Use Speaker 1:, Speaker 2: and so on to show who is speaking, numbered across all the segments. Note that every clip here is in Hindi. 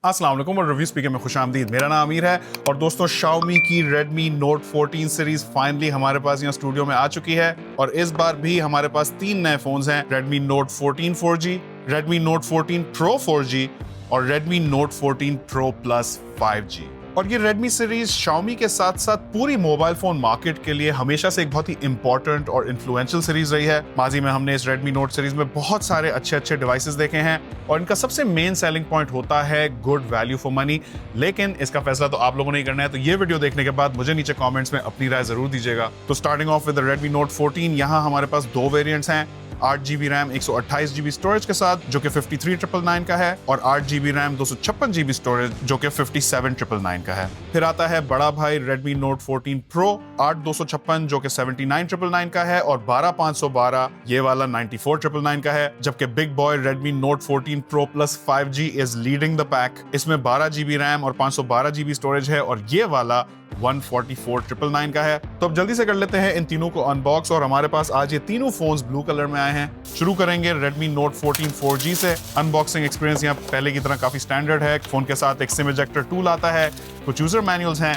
Speaker 1: अस्सलाम वालेकुम और रिव्यू स्पीकर में खुशामदीद। मेरा नाम अमीर है और दोस्तों Xiaomi की Redmi Note 14 सीरीज फाइनली हमारे पास यहाँ स्टूडियो में आ चुकी है और इस बार भी हमारे पास 3 नए फोन्स हैं। Redmi Note 14 4G, Redmi Note 14 Pro 4G और Redmi Note 14 Pro Plus 5G। और ये Redmi सीरीज Xiaomi के साथ साथ पूरी मोबाइल फोन मार्केट के लिए हमेशा से एक बहुत ही इंपॉर्टेंट और इन्फ्लुएंशियल सीरीज रही है। माजी में हमने इस Redmi Note सीरीज में बहुत सारे अच्छे डिवाइसेस देखे हैं और इनका सबसे मेन सेलिंग पॉइंट होता है गुड वैल्यू फॉर मनी। लेकिन इसका फैसला तो आप लोगों ने ही करना है, तो ये वीडियो देखने के बाद मुझे नीचे कमेंट्स में अपनी राय जरूर दीजिएगा। तो starting of with Redmi Note 14, यहाँ हमारे पास 2 वेरिएंट्स हैं, 8GB रैम 128GB स्टोरेज के साथ जो कि 53,999 का है और 8GB रैम 256GB स्टोरेज जो कि 57,999 का है। फिर आता है बड़ा भाई Redmi Note 14 Pro 8/256 जो कि 79,999 का है और 12/512 ये वाला 94,999 का है। जबकि big boy Redmi Note 14 Pro Plus 5G is leading the pack. इसमें 12GB रैम और 512GB स्टोरेज है और ये वाला 144,999 का है। तो अब जल्दी से कर लेते हैं इन तीनों को अनबॉक्स और हमारे पास आज ये तीनों फोन्स ब्लू कलर में आए हैं। शुरू करेंगे Redmi Note 14 4G से। अनबॉक्सिंग एक्सपीरियंस यहाँ पहले की तरह काफी स्टैंडर्ड है। फोन के साथ एक सिम इजेक्टर टूल आता है, कुछ यूजर मैनुअल्स हैं,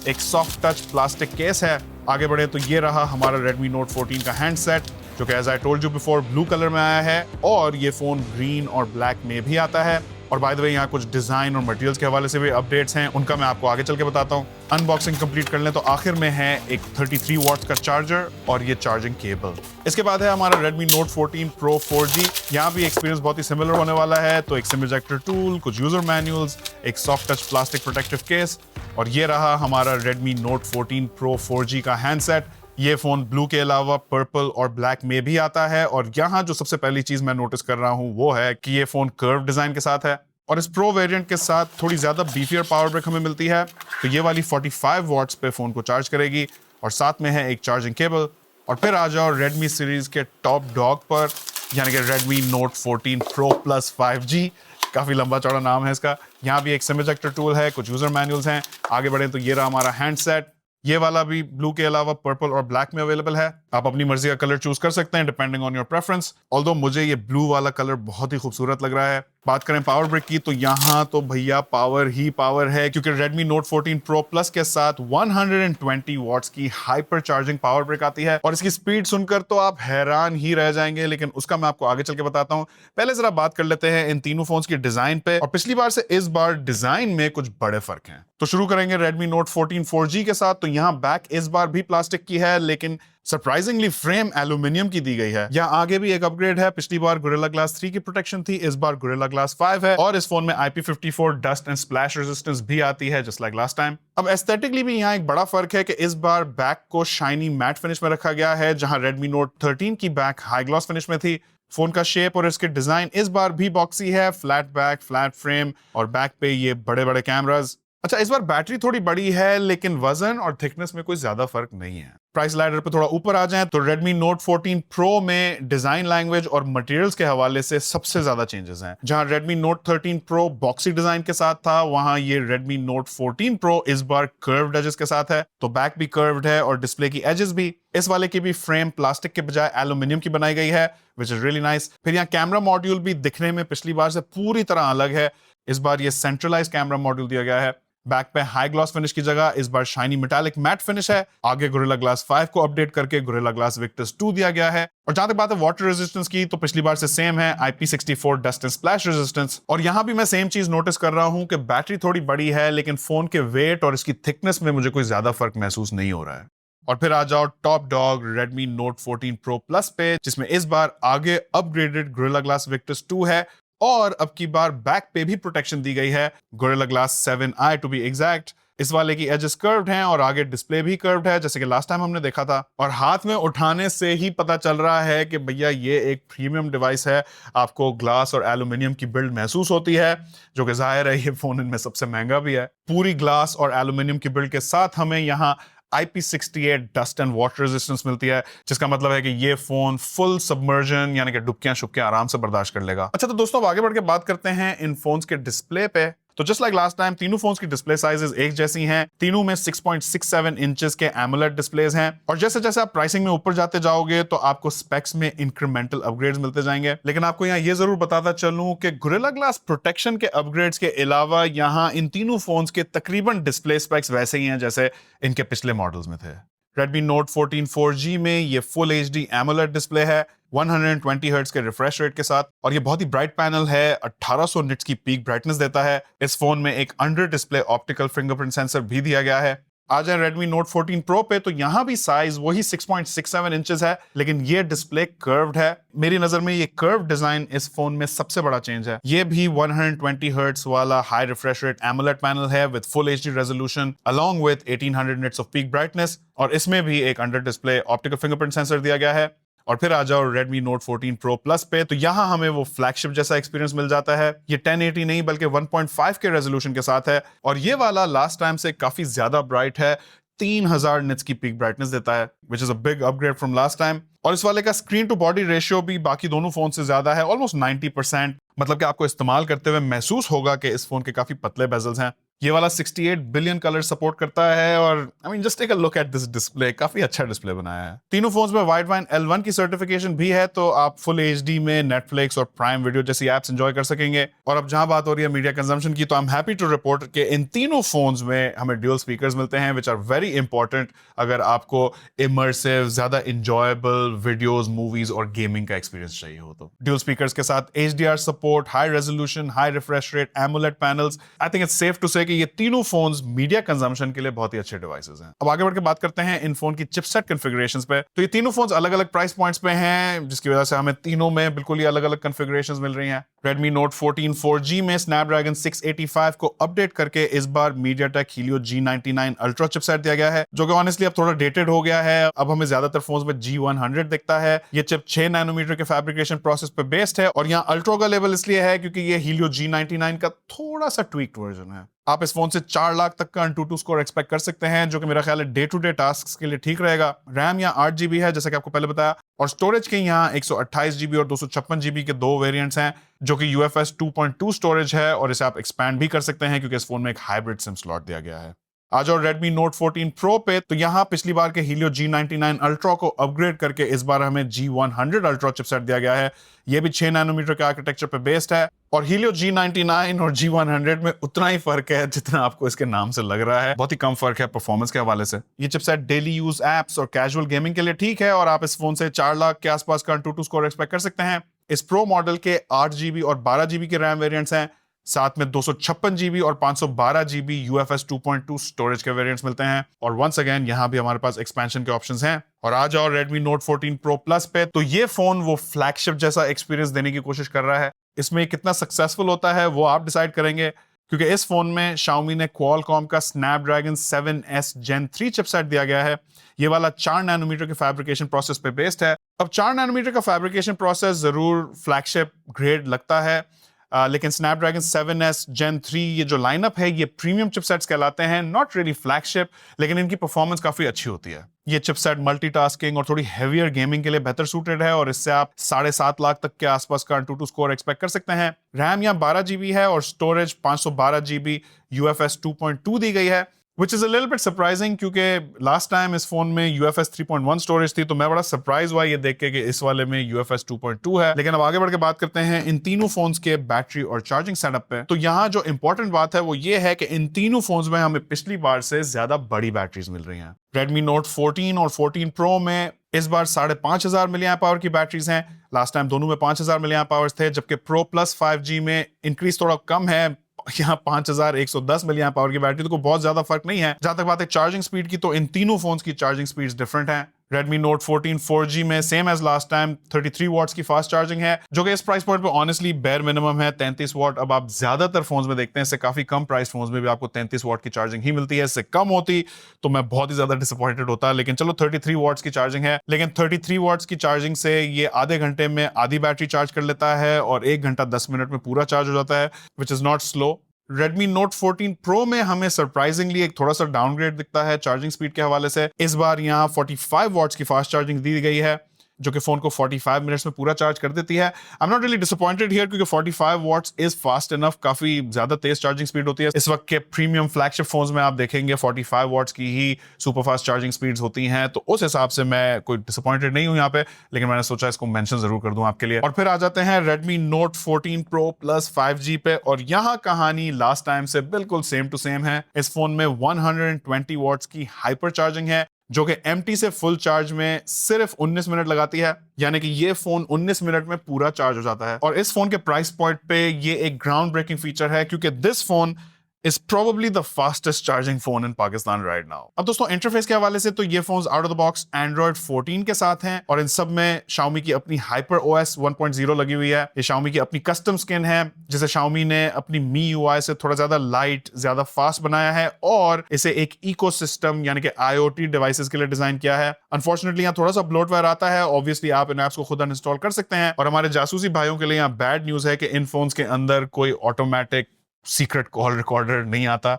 Speaker 1: एक सॉफ्ट टच प्लास्टिक केस है। आगे बढ़े तो ये रहा हमारा Redmi Note 14 का हैंडसेट जो कि as I told you before blue colour में आया है और ये फोन ग्रीन और ब्लैक में भी आता है। और बाय द वे यहाँ कुछ डिजाइन और मटेरियल्स के हवाले से भी अपडेट्स हैं, उनका मैं आपको आगे चल के बताता हूँ। अनबॉक्सिंग कंप्लीट कर लें तो आखिर में है एक 33 वॉट्स का चार्जर और ये चार्जिंग केबल। इसके बाद है हमारा Redmi Note 14 Pro 4G। यहाँ भी एक्सपीरियंस बहुत ही सिमिलर होने वाला है। तो एक सिम इजेक्टर टूल, कुछ यूजर मैनुअल्स, एक soft touch plastic protective case और ये रहा हमारा Redmi Note 14 Pro 4G का हैंडसेट। ये फोन ब्लू के अलावा पर्पल और ब्लैक में भी आता है और यहाँ जो सबसे पहली चीज मैं नोटिस कर रहा हूँ वो है कि ये फोन कर्व डिजाइन के साथ है और इस प्रो वेरिएंट के साथ थोड़ी ज्यादा बीफियर पावर ब्रेक हमें मिलती है। तो ये वाली 45 वॉट्स पे फोन को चार्ज करेगी और साथ में है एक चार्जिंग केबल। और फिर आ जाओ Redmi सीरीज के टॉप डॉग पर, यानी कि Redmi Note 14 Pro Plus 5G। काफी लंबा चौड़ा नाम है इसका। यहाँ भी एक सिम इजेक्टर टूल है, कुछ यूजर मैनुअल्स हैं। आगे बढ़े तो ये रहा हमारा हैंडसेट। ये वाला भी ब्लू के अलावा पर्पल और ब्लैक में अवेलेबल है। आप अपनी मर्जी का कलर चूज कर सकते हैं depending on your preference. Although मुझे ये ब्लू वाला कलर बहुत ही खूबसूरत लग रहा है। बात करें पावर ब्रेक की तो यहाँ तो भैया पावर ही पावर है, क्योंकि Redmi Note 14 Pro Plus के साथ 120 वॉट्स की हाइपर चार्जिंग पावर ब्रेक आती है और इसकी स्पीड सुनकर तो आप हैरान ही रह जाएंगे, लेकिन उसका मैं आपको आगे चल के बताता हूँ। पहले जरा बात कर लेते हैं इन तीनों फोन्स की डिजाइन पे और पिछली बार से इस बार डिजाइन में कुछ बड़े फर्क हैं। तो शुरू करेंगे Redmi Note 14 4G के साथ। तो यहाँ बैक इस बार भी प्लास्टिक की है, लेकिन सरप्राइजिंगली फ्रेम एल्यूमिनियम की दी गई है। यहाँ आगे भी एक अपग्रेड है। पिछली बार Gorilla Glass 3 की प्रोटेक्शन थी, इस बार Gorilla Glass 5 है और इस फोन में IP54 dust and splash resistance भी आती है जस्ट लाइक लास्ट टाइम। अब एस्थेटिकली भी यहाँ एक बड़ा फर्क है कि इस बार बैक को शाइनी मैट फिनिश में रखा गया है, जहां Redmi Note 13 की बैक हाई ग्लॉस फिनिश में थी। फोन का शेप और इसके डिजाइन इस बार भी बॉक्सी है, फ्लैट बैक, फ्लैट फ्रेम और बैक पे ये बड़े बड़े कैमरास। अच्छा, इस बार बैटरी थोड़ी बड़ी है, लेकिन वजन और थिकनेस में कोई ज्यादा फर्क नहीं है। प्राइस लैडर पे थोड़ा ऊपर आ जाएं तो Redmi Note 14 Pro में डिजाइन लैंग्वेज और मटेरियल्स के हवाले से सबसे ज्यादा चेंजेस हैं। जहां Redmi Note 13 Pro boxy design के साथ था, वहां ये Redmi Note 14 Pro इस बार कर्व्ड एजेस के साथ है। तो बैक भी कर्व्ड है और डिस्प्ले की एजेस भी। इस वाले की भी फ्रेम प्लास्टिक के बजाय एल्यूमिनियम की बनाई गई है, विच इज रियली नाइस। फिर यहाँ कैमरा मॉड्यूल भी दिखने में पिछली बार से पूरी तरह अलग है। इस बार ये सेंट्रलाइज कैमरा मॉड्यूल दिया गया है। बैक पे हाई ग्लॉस फिनिश की जगह इस बार शाइनी मेटालिक मैट फिनिश है। आगे Gorilla Glass 5 को अपडेट करके Gorilla Glass Victus 2 दिया गया है। और जहां तक बात है वाटर रेजिस्टेंस की, तो पिछली बार से सेम है, IP64 dust and splash resistance. और यहां भी मैं सेम चीज नोटिस कर रहा हूं कि बैटरी थोड़ी बड़ी है, लेकिन फोन के वेट और इसकी थिकनेस में मुझे कोई ज्यादा फर्क महसूस नहीं हो रहा है। और फिर आ जाओ top dog Redmi Note 14 Pro Plus पे, जिसमें इस बार आगे अपग्रेडेड Gorilla Glass Victus 2 है और अब की बार बैक पे भी प्रोटेक्शन दी गई है, Gorilla Glass 7i to be exact. इस वाले की एजेस कर्व्ड हैं और आगे डिस्प्ले भी कर्व्ड है, जैसे कि लास्ट टाइम हमने देखा था। और हाथ में उठाने से ही पता चल रहा है कि भैया ये एक प्रीमियम डिवाइस है। आपको ग्लास और एल्यूमिनियम की बिल्ड महसूस होती है, जो कि जाहिर है ये फोन इनमें सबसे महंगा भी है। पूरी ग्लास और एल्यूमिनियम की बिल्ड के साथ हमें यहाँ IP68 dust and water resistance मिलती है, जिसका मतलब है कि ये फोन फुल सबमर्जन यानी कि डुबकियां शुबकियां आराम से बर्दाश्त कर लेगा। अच्छा, तो दोस्तों अब आगे बढ़ के बात करते हैं इन फोन्स के डिस्प्ले पे। तो जस्ट लाइक लास्ट टाइम तीनों फोन्स की डिस्प्ले साइजेस एक जैसी हैं, तीनों में 6.67 इंचेस के एमोलेड डिस्प्लेज हैं और जैसे जैसे आप प्राइसिंग में ऊपर जाते जाओगे तो आपको स्पेक्स में इंक्रीमेंटल अपग्रेड्स मिलते जाएंगे। लेकिन आपको यहाँ ये जरूर बताता चलूं कि गोरिल्ला ग्लास प्रोटेक्शन के अपग्रेड्स के अलावा यहाँ इन तीनों फोन्स के तकरीबन डिस्प्ले स्पेक्स वैसे ही हैं जैसे इनके पिछले मॉडल्स में थे। Redmi Note 14 4G में ये फुल HD AMOLED डिस्प्ले है 120 हर्ट्ज के रिफ्रेश रेट के साथ और ये बहुत ही ब्राइट पैनल है, 1800 निट्स की पीक ब्राइटनेस देता है। इस फोन में एक under display optical fingerprint sensor भी दिया गया है। आ जाए Redmi Note 14 Pro पे तो यहाँ भी साइज वही 6.67 इंचेस है, लेकिन ये डिस्प्ले कर्व्ड है। मेरी नजर में ये कर्व डिजाइन इस फोन में सबसे बड़ा चेंज है। ये भी 120 हर्ट्ज वाला high refresh rate AMOLED panel है with full HD resolution along with 1800 nits of peak brightness और इसमें भी एक under display optical fingerprint sensor दिया गया है। और फिर आ जाओ Redmi Note 14 Pro Plus पे तो यहाँ हमें वो फ्लैगशिप जैसा एक्सपीरियंस मिल जाता है। ये 1080 नहीं बल्कि 1.5 के रेजोल्यूशन के साथ है और ये वाला लास्ट टाइम से काफी ज्यादा ब्राइट है, 3000 निट्स की पीक ब्राइटनेस देता है which is a big upgrade from last time. और इस वाले का स्क्रीन टू बॉडी रेशियो भी बाकी दोनों फोन से ज्यादा है, ऑलमोस्ट 90%। मतलब कि आपको इस्तेमाल करते हुए महसूस होगा कि इस फोन के काफी पतले बेजल्स हैं। ये वाला 68 बिलियन कलर सपोर्ट करता है और I mean just take a look at this display, काफी अच्छा डिस्प्ले बनाया है। तीनों फोन्स में वाइडवाइन L1 की सर्टिफिकेशन भी है तो आप फुल HD में नेटफ्लिक्स और प्राइम वीडियो जैसी एप्स एंजॉय कर सकेंगे। और अब जहां बात हो रही है मीडिया कंजम्पशन की तो I am happy to report कि इन तीनों फोन्स में हमें ड्यूल स्पीकर्स मिलते हैं विच आर वेरी इंपॉर्टेंट अगर आपको इमर्सिव ज्यादा इंजॉयबल वीडियोस, मूवीज और गेमिंग का एक्सपीरियंस चाहिए हो तो। ड्यूल स्पीकर्स के साथ HDR support, high resolution, high refresh rate, AMOLED panels, I think it's safe to say कि ये तीनों फोन्स मीडिया कंजम्पशन के लिए बहुत ही अच्छे डिवाइसेस हैं। अब आगे बढ़ के बात करते हैं इन फोन की चिपसेट कॉन्फ़िगरेशंस पे। तो ये तीनों फोन्स अलग अलग प्राइस पॉइंट्स पे हैं जिसकी वजह से हमें तीनों में बिल्कुल ही अलग अलग कॉन्फ़िगरेशंस मिल रही हैं। Redmi Note 14 4G में Snapdragon 685 को अपडेट करके इस बार MediaTek Helio G99 Ultra chipset दिया गया है जो कि ऑनेस्टली अब थोड़ा डेटेड हो गया है। अब हमें ज्यादातर फोन्स में G100 दिखता है। ये चिप 6 नैनोमीटर के फैब्रिकेशन प्रोसेस पे बेस्ड है और यहाँ अल्ट्रा का लेवल इसलिए है क्योंकि ये Helio G99 का थोड़ा सा ट्वीक्ड वर्जन है। आप इस फोन से 4 लाख तक का AnTuTu स्कोर एक्सपेक्ट कर सकते हैं जो कि मेरा ख्याल है डे टू डे टास्क के लिए ठीक रहेगा। रैम यहाँ 8 GB है जैसा कि आपको पहले बताया और स्टोरेज के यहाँ 128 GB और 256 GB के दो वेरिएंट्स हैं जो कि UFS 2.2 स्टोरेज है और इसे आप एक्सपैंड भी कर सकते हैं क्योंकि इस फोन में एक हाइब्रिड सिम स्लॉट दिया गया है। आ जाओ Redmi Note 14 Pro पे तो यहाँ पिछली बार के Helio G99 Ultra को अपग्रेड करके इस बार हमें G100 Ultra चिपसेट दिया गया है। ये भी 6 नैनोमीटर के आर्किटेक्चर पे बेस्ड है और Helio G99 और G100 में उतना ही फर्क है जितना आपको इसके नाम से लग रहा है। बहुत ही कम फर्क है परफॉर्मेंस के हवाले से। ये चिपसेट डेली यूज एप्स और कैजुअल गेमिंग के लिए ठीक है और आप इस फोन से 4 लाख के आसपास का AnTuTu स्कोर एक्सपेक्ट कर सकते हैं। इस प्रो मॉडल के 8 GB और 12 GB के रैम वेरिएंट्स हैं, साथ में 256 GB और 512 GB UFS 2.2 स्टोरेज के वेरिएंट्स मिलते हैं और वंस अगेन यहाँ भी हमारे पास एक्सपेंशन के ऑप्शंस हैं। और आ जाओ Redmi Note 14 Pro Plus पे तो ये फोन वो फ्लैगशिप जैसा एक्सपीरियंस देने की कोशिश कर रहा है। इसमें कितना सक्सेसफुल होता है वो आप डिसाइड करेंगे क्योंकि इस फोन में Xiaomi ने Qualcomm का Snapdragon 7S Gen 3 चिपसेट दिया गया है। ये वाला 4 नैनोमीटर के फैब्रिकेशन प्रोसेस पे बेस्ड है। अब 4 नैनोमीटर का फैब्रिकेशन प्रोसेस जरूर फ्लैगशिप ग्रेड लगता है लेकिन Snapdragon 7S Gen 3 ये जो लाइनअप है ये प्रीमियम चिपसेट्स कहलाते हैं, नॉट रियली फ्लैगशिप, लेकिन इनकी परफॉर्मेंस काफी अच्छी होती है। ये चिपसेट मल्टीटास्किंग और थोड़ी हेवियर गेमिंग के लिए बेहतर सूटेड है और इससे आप 7.5 लाख तक के आसपास का AnTuTu स्कोर एक्सपेक्ट कर सकते हैं। रैम यहाँ 12 GB है और स्टोरेज 512 GB UFS 2.2 दी गई है which is a little bit surprising क्योंकि लास्ट टाइम इस फोन में UFS 3.1 स्टोरेज थी तो मैं बड़ा सरप्राइज हुआ ये देख के कि इस वाले में UFS 2.2 है। लेकिन अब आगे बढ़ के बात करते हैं इन तीनों फोन्स के बैटरी और चार्जिंग सेटअप पे। तो यहाँ जो इंपॉर्टेंट बात है वो ये है कि इन तीनों फोन्स में हमें पिछली बार से ज्यादा बड़ी बैटरीज मिल रही हैं। Redmi Note 14 और 14 Pro में इस बार 5500 mAh की बैटरीज हैं। लास्ट टाइम दोनों में 5000 mAh थे जबकि Pro Plus 5G में इंक्रीज थोड़ा कम है, यहाँ 5110 mAh की बैटरी, तो कोई बहुत ज्यादा फर्क नहीं है। जहां तक बात है चार्जिंग स्पीड की तो इन तीनों फोन्स की चार्जिंग स्पीड्स डिफरेंट हैं। Redmi Note 14 4G में same as last time 33 watts की फास्ट चार्जिंग है जो कि इस प्राइस पॉइंट पे ऑनेस्टली बेयर मिनिमम है। 33 वॉट अब आप ज्यादातर फोन्स में देखते हैं, इससे काफी कम प्राइस फोन्स में भी आपको 33 वॉट की चार्जिंग ही मिलती है। इससे कम होती तो मैं बहुत ही ज्यादा डिसअपॉइंटेड होता, लेकिन चलो 33 वॉट्स की चार्जिंग है। लेकिन 33 वॉट्स की चार्जिंग से ये आधे घंटे में आधी बैटरी चार्ज कर लेता है और 1 घंटा 10 मिनट में पूरा चार्ज हो जाता है, which is not slow. Redmi Note 14 Pro में हमें सरप्राइजिंगली एक थोड़ा सा डाउनग्रेड दिखता है चार्जिंग स्पीड के हवाले से। इस बार यहाँ 45 वॉट्स की फास्ट चार्जिंग दी गई है जो कि फोन को 45 मिनट्स में पूरा चार्ज कर देती है। I am not really disappointed here क्योंकि 45 वॉट्स इज फास्ट इनफ, काफी ज्यादा तेज चार्जिंग स्पीड होती है। इस वक्त के प्रीमियम फ्लैगशिप फोन्स में आप देखेंगे 45 वॉट्स की ही सुपर फास्ट चार्जिंग स्पीड्स होती हैं, तो उस हिसाब से मैं कोई डिसअपॉइंटेड नहीं हूं यहाँ पे, लेकिन मैंने सोचा इसको मेंशन जरूर कर दूं आपके लिए। और फिर आ जाते हैं Redmi Note 14 Pro Plus 5G पे, और यहाँ कहानी लास्ट टाइम से बिल्कुल सेम टू सेम है। इस फोन में 120 वॉट्स की हाइपर चार्जिंग है जो कि एम्प्टी से फुल चार्ज में सिर्फ 19 मिनट लगाती है, यानी कि ये फोन 19 मिनट में पूरा चार्ज हो जाता है। और इस फोन के प्राइस पॉइंट पे ये एक ग्राउंड ब्रेकिंग फीचर है क्योंकि this phone is probably the fastest charging phone in Pakistan right now। अब दोस्तों इंटरफेस के हवाले से तो ये phones out of the box Android 14 के साथ हैं, और इन सब में Xiaomi की अपनी Hyper OS 1.0 लगी हुई है। ये Xiaomi की अपनी कस्टम स्किन है जिसे Xiaomi ने अपनी MIUI से थोड़ा ज्यादा लाइट, ज्यादा फास्ट बनाया है, और इसे एक इकोसिस्टम यानी कि IoT डिवाइसेस के लिए डिजाइन किया है। अनफॉर्चुनेटली यहाँ थोड़ा सा ब्लोटवेयर आता है, ऑब्वियसली आप इन एप्स को खुद अनइंस्टॉल कर सकते हैं। और हमारे जासूसी भाइयों के लिए यहाँ बैड न्यूज है कि इन फोन्स के अंदर कोई ऑटोमेटिक सीक्रेट कॉल रिकॉर्डर नहीं आता,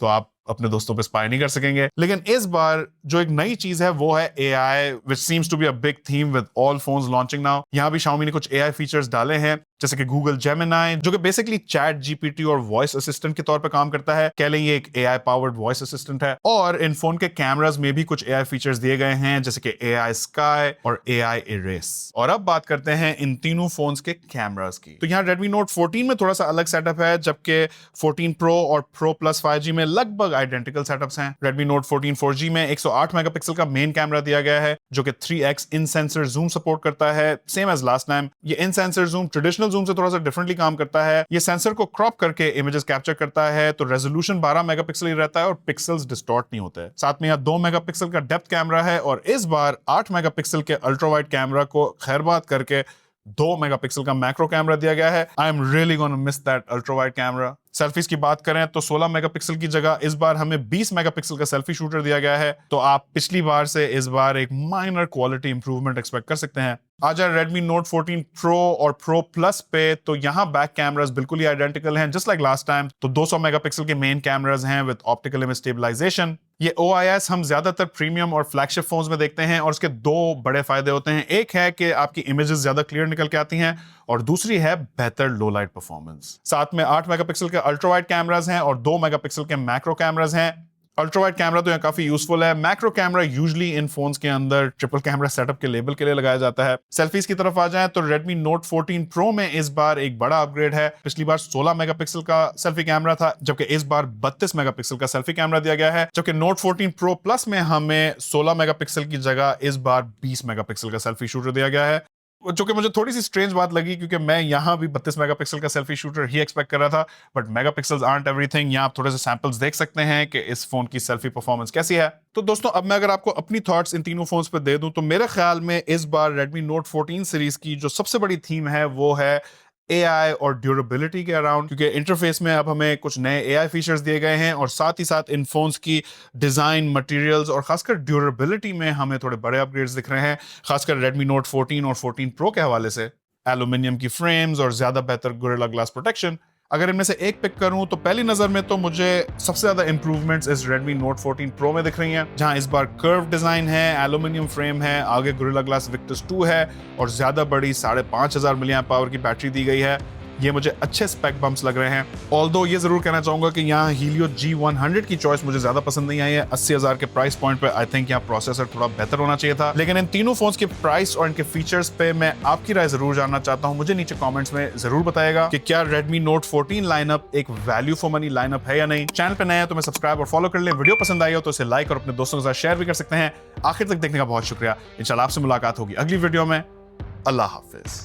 Speaker 1: तो आप अपने दोस्तों पे स्पाई नहीं कर सकेंगे। लेकिन इस बार जो एक नई चीज है वो है AI, which seems to be a big theme with all phones launching now। यहाँ भी Xiaomi ने कुछ AI फीचर्स डाले हैं, जैसे कि Google Gemini, जो कि बेसिकली चैट GPT और वॉइस असिस्टेंट के तौर पे काम करता है। कह लें ये एक AI पावर्ड वॉइस असिस्टेंट है। और इन फोन के कैमरास में भी कुछ AI फीचर्स दिए गए हैं, जैसे कि AI Sky और AI Erase। और अब बात करते हैं इन तीनों फोन्स के कैमरास की। तो यहाँ Redmi Note 14 में थोड़ा सा अलग सेटअप है, जबकि 14 Pro और Pro Plus 5G में लगभग आइडेंटिकल सेटअप्स हैं। Redmi Note 14 4G में 108 मेगापिक्सल का मेन कैमरा दिया गया है, जो कि 3x इन सेंसर जूम सपोर्ट करता है, सेम एज लास्ट टाइम। ये in sensor zoom traditional zoom से थोड़ा सा डिफरेंटली काम करता है। ये सेंसर को क्रॉप करके इमेजेस कैप्चर करता है, तो रेजोल्यूशन 12 मेगापिक्सल ही रहता है और पिक्सल्स डिस्टॉर्ट नहीं होते। साथ में यहाँ 2 मेगापिक्सल का डेप्थ कैमरा है, और इस बार 8 मेगापिक्सल के अल्ट्रा वाइड कैमरा को खैरबाद करके 2 मेगापिक्सल का मैक्रो कैमरा दिया गया है। I am really gonna miss that ultra wide camera. Selfies की बात करें तो 16 मेगापिक्सल की जगह इस बार हमें 20 मेगापिक्सल का सेल्फी शूटर दिया गया है, तो आप पिछली बार से इस बार एक माइनर क्वालिटी इंप्रूवमेंट एक्सपेक्ट कर सकते हैं। आ जाए Redmi Note 14 Pro और Pro Plus पे, तो यहाँ बैक कैमरास बिल्कुल ही आइडेंटिकल हैं, जस्ट लाइक लास्ट टाइम। तो 200 मेगापिक्सल के मेन कैमरास हैं विद ऑप्टिकल इमेज स्टेबलाइजेशन। ये OIS हम ज्यादातर प्रीमियम और फ्लैगशिप फोन्स में देखते हैं, और इसके दो बड़े फायदे होते हैं। एक है कि आपकी इमेजेस ज्यादा क्लियर निकल के आती हैं, और दूसरी है बेहतर लो लाइट परफॉर्मेंस। साथ में 8 मेगापिक्सल के अल्ट्रा वाइड कैमरास हैं और 2 मेगापिक्सल के मैक्रो कैमरास हैं। अल्ट्रा वाइड कैमरा तो यहाँ काफी यूजफुल है। Macro camera usually in phones के अंदर ट्रिपल कैमरा सेटअप के लेबल के लिए लगाया जाता है। सेल्फीज की तरफ आ जाएं तो Redmi Note 14 Pro में इस बार एक बड़ा अपग्रेड है। पिछली बार 16 मेगापिक्सल का सेल्फी कैमरा था, जबकि इस बार 32 मेगापिक्सल का सेल्फी कैमरा दिया गया है। जबकि Note 14 Pro Plus में हमें 16 मेगापिक्सल की जगह इस बार 20 मेगापिक्सल का सेल्फी शूटर दिया गया है, जो कि मुझे थोड़ी सी स्ट्रेंज बात लगी क्योंकि मैं यहाँ भी 32 मेगापिक्सल का सेल्फी शूटर ही एक्सपेक्ट कर रहा था। But megapixels aren't everything. यहाँ आप थोड़े से सैंपल्स देख सकते हैं कि इस फोन की सेल्फी परफॉर्मेंस कैसी है। तो दोस्तों अब मैं अगर आपको अपनी थॉट्स इन तीनों फोन्स पे दे दूं, तो मेरे ख्याल में इस बार Redmi Note 14 सीरीज की जो सबसे बड़ी थीम है वो है AI और ड्यूरेबिलिटी के अराउंड, क्योंकि इंटरफेस में अब हमें कुछ नए AI फीचर्स दिए गए हैं, और साथ ही साथ इन फोन्स की डिजाइन, मटेरियल्स और खासकर ड्यूरेबिलिटी में हमें थोड़े बड़े अपग्रेड्स दिख रहे हैं। खासकर Redmi Note 14 और 14 Pro के हवाले से एल्यूमिनियम की फ्रेम्स और ज्यादा बेहतर गोरिल्ला ग्लास प्रोटेक्शन। अगर इनमें से एक पिक करूं तो पहली नजर में तो मुझे सबसे ज्यादा इंप्रूवमेंट्स इस Redmi Note 14 Pro में दिख रही हैं, जहां इस बार कर्व डिजाइन है, एल्यूमिनियम फ्रेम है, आगे गोरिल्ला ग्लास Victus 2 है, और ज्यादा बड़ी 5500 मिलियन पावर की बैटरी दी गई है। ये मुझे अच्छे स्पेक बम्प्स लग रहे हैं। ऑल्दो ये जरूर कहना चाहूंगा कि यहाँ Helio G100 की चॉइस मुझे ज्यादा पसंद नहीं आई है। 80,000 के प्राइस पॉइंट पे आई थिंक यहाँ प्रोसेसर थोड़ा बेहतर होना चाहिए था। लेकिन इन तीनों फोन्स के प्राइस और इनके फीचर्स पे मैं आपकी राय जरूर जानना चाहता हूँ। मुझे नीचे कमेंट्स में जरूर बताएगा कि क्या Redmi Note 14 लाइनअप एक वैल्यू फॉर मनी लाइनअप है या नहीं। चैनल पे नया है तो मैं सब्सक्राइब और फॉलो कर ले। वीडियो पसंद आई हो तो इसे लाइक और अपने दोस्तों के साथ शेयर भी कर सकते हैं। आखिर तक देखने का बहुत शुक्रिया। इंशाल्लाह आपसे मुलाकात होगी अगली वीडियो में। अल्लाह हाफिज।